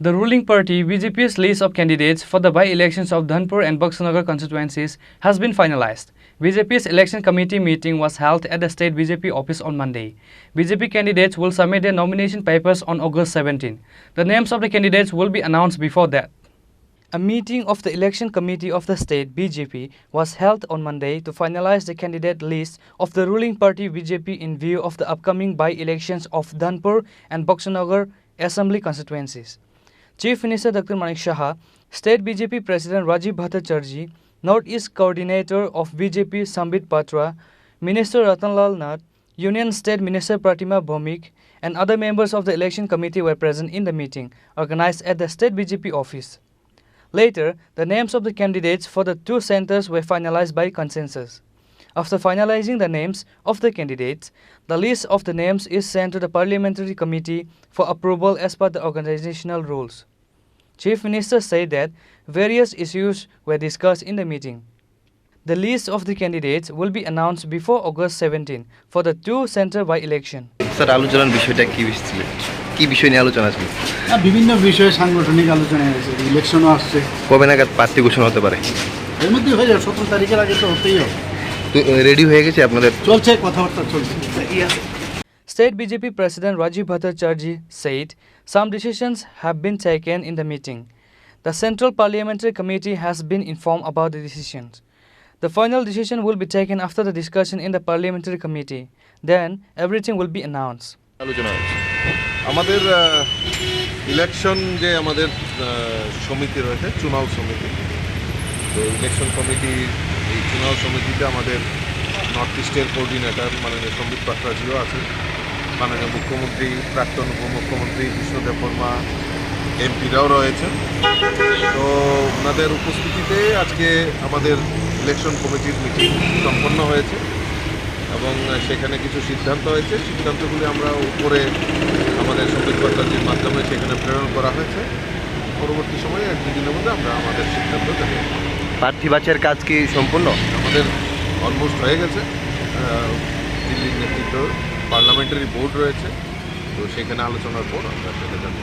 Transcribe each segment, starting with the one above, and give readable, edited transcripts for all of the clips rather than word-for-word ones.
The ruling party BJP's list of candidates for the by-elections of Dhanpur and Boxnagar constituencies has been finalized. BJP's election committee meeting was held at the state BJP office on Monday. BJP candidates will submit their nomination papers on August 17. The names of the candidates will be announced before that. A meeting of the election committee of the state BJP was held on Monday to finalize the candidate list of the ruling party BJP in view of the upcoming by-elections of Dhanpur and Boxnagar assembly constituencies. Chief Minister Dr. Manik Shah, State BJP President Rajiv Bhattacharjee, Northeast Coordinator of BJP Sambit Patra, Minister Ratanlal Nath, Union State Minister Pratima Bhomik, and other members of the election committee were present in the meeting, organized at the State BJP office. Later, the names of the candidates for the two centers were finalized by consensus. After finalizing the names of the candidates, the list of the names is sent to the Parliamentary Committee for approval as per the organizational rules. Chief Minister said that various issues were discussed in the meeting. The list of the candidates will be announced before August 17 for the two center by-election. Sir আলোচনার বিষয়টা কি বিষয় নিয়ে আলোচনা ছিল? বিভিন্ন বিষয়ে সাংগঠনিক আলোচনা হয়েছে, ইলেকশনও আসছে। কবে নাগাদ প্রার্থী ঘোষণা হতে পারে? এর মধ্যে হয়ে যাবে, 17 তারিখের আগে তো হতেই হবে। তো রেডি হয়ে গেছে আপনাদের? চলছে, কথাবার্তা চলছে। State BJP President Rajiv Bhattacharjee said some decisions have been taken in the meeting. The Central Parliamentary Committee has been informed about the decisions. The final decision will be taken after the discussion in the Parliamentary Committee. Then everything will be announced. আলোচনা হয়েছে আমাদের election যে আমাদের সমিতি রয়েছে, চুনাও সমিতি। তো election committee, এই চুনাও সমিতিতে আমাদের নর্থ ইস্টের কোঅর্ডিনেটর মাননীয় সম্বিত পাত্রাজিও আছে, মাননীয় মুখ্যমন্ত্রী, প্রাক্তন উপমুখ্যমন্ত্রী বিষ্ণুদেব বর্মা, এমপিরাও রয়েছেন। তো ওনাদের উপস্থিতিতে আজকে আমাদের ইলেকশন কমিটির মিটিং সম্পন্ন হয়েছে এবং সেখানে কিছু সিদ্ধান্ত হয়েছে। সিদ্ধান্তগুলি আমরা উপরে আমাদের সম্বিত পাত্রাজির মাধ্যমে সেখানে প্রেরণ করা হয়েছে। পরবর্তী সময়ে 1-2 দিনের মধ্যে আমরা আমাদের সিদ্ধান্ত দেব। প্রার্থী বাছাইয়ের কাজ কি সম্পূর্ণ? আমাদের অলমোস্ট হয়ে গেছে। দিল্লির নেতৃত্ব পার্লামেন্টারি বোর্ড রয়েছে, তো সেখানে আলোচনার পর আমরা সেটা জানি।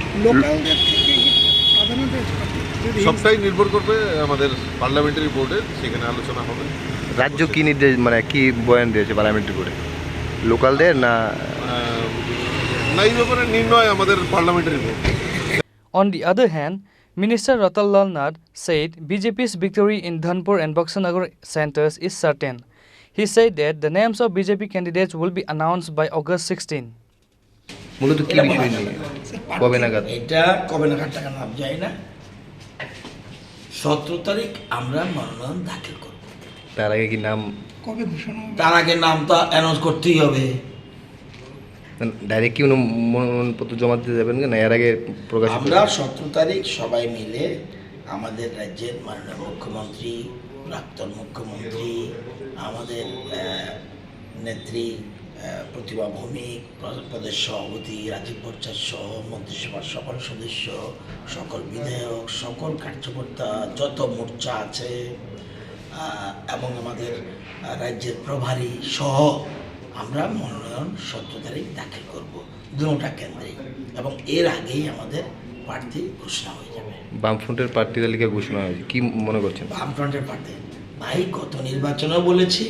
সবটাই নির্ভর করবে আমাদের পার্লামেন্টারি বোর্ডের, সেখানে আলোচনা হবে। রাজ্য কি নির্দেশ, মানে কি বয়ান দিয়েছে পার্লামেন্টারি বোর্ডে? লোকালদের না এই ব্যাপারে নির্ণয় আমাদের parliamentary board. On the other hand, Minister Ratanlal Nath said BJP's victory in Dhanpur and Boxnagar centers is certain. He said that the names of BJP candidates will be announced by August 16. মূলত কি বিষয় নিয়ে কবে নাগাদ? এটা কবে নাগাদ টাকা নাম যায় না, 17 তারিখ আমরা মনোনয়ন দাখিল করব। তার আগে কি নাম কবে ঘোষণা হবে? তার আগে নামটা অ্যানাউন্স করতেই হবে। ডাইরেক্ট কি মনোনয়নপত্র জমা দিতে যাবেন না এর আগে প্রকাশ? আমরা 17 তারিখ সবাই মিলে আমাদের রাজ্যের মাননীয় মুখ্যমন্ত্রী, প্রাক্তন মুখ্যমন্ত্রী, আমাদের নেত্রী প্রতিভা ভৌমিক, প্রদেশ সভাপতি রাজীব ভট্টাচার্য সহ মন্ত্রিসভার সকল সদস্য, সকল বিধায়ক, সকল কার্যকর্তা, যত মোর্চা আছে এবং আমাদের রাজ্যের প্রভারী সহ আমরা মনোনয়ন 17 তারিখ দাখিল করব দুটা কেন্দ্রে, এবং এর আগেই আমাদের প্রার্থী ঘোষণা হয়ে যাবে। বামফ্রন্টের প্রার্থী তালিকা ঘোষণা হয়েছে, কি মনে করছেন? বামফ্রন্টের প্রার্থী ভাই গত নির্বাচনেও বলেছি,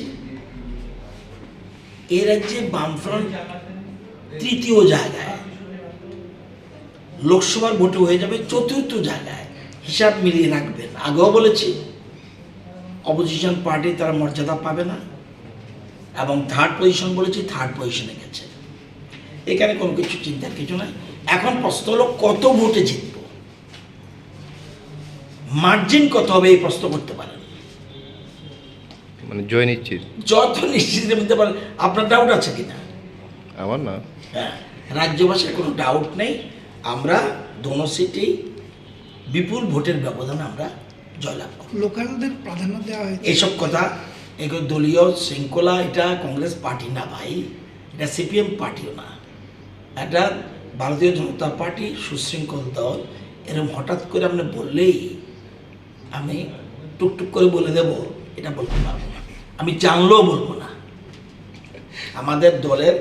এ রাজ্যে বামফ্রন্ট তৃতীয় জায়গায়, লোকসভার ভোটে হয়ে যাবে 4র্থ জায়গায়। হিসাব মিলিয়ে রাখবেন। আগেও বলেছি অপোজিশন পার্টি তারা মর্যাদা পাবে না, এবং 3rd পজিশন বলেছি, 3rd পজিশনে গেছে। এখানে কোনো কিছু চিন্তার কিছু নাই। এখন প্রশ্ন হলো কত ভোটে জিতব, মার্জিন কত হবে, এই প্রশ্ন করতে পারেন। মানে জয় নিশ্চিত? যত নিশ্চিতের মধ্যে পারেন। আপনার ডাউট আছে কিনা? আমার না। হ্যাঁ, রাজ্যবাসীর কোনো ডাউট নেই। আমরা দোনো সিটেই বিপুল ভোটের ব্যবধানে আমরা জয়লাভ করব। লোকালদের প্রাধান্য দেওয়া হয়েছে। এইসব কথা, এগুলো দলীয় শৃঙ্খলা। এটা কংগ্রেস পার্টি না ভাই, এটা সিপিএম পার্টিও না, এটা ভারতীয় জনতা পার্টি, সুশৃঙ্খল দল। এরকম হঠাৎ করে আপনি বললেই আমি টুকটুক করে বলে দেব, এটা বলতে পারবো না। আমি জানলেও বলবো না। আমাদের দলের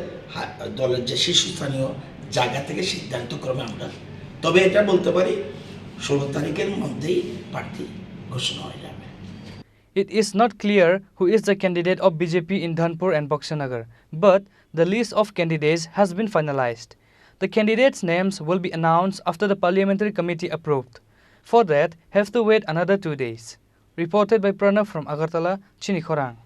যে শীর্ষস্থানীয় জায়গা থেকে সিদ্ধান্তক্রমে আমরা, তবে এটা বলতে পারি 16 তারিখের মধ্যেই প্রার্থী ঘোষণা হয়ে যাবে। It is not clear who is the candidate of BJP in Dhanpur and Boxnagar, but the list of candidates has been finalized. The candidates' names will be announced after the parliamentary committee approved. For that, have to wait another 2 days. Reported by Pranav from Agartala, Chini, Khorang.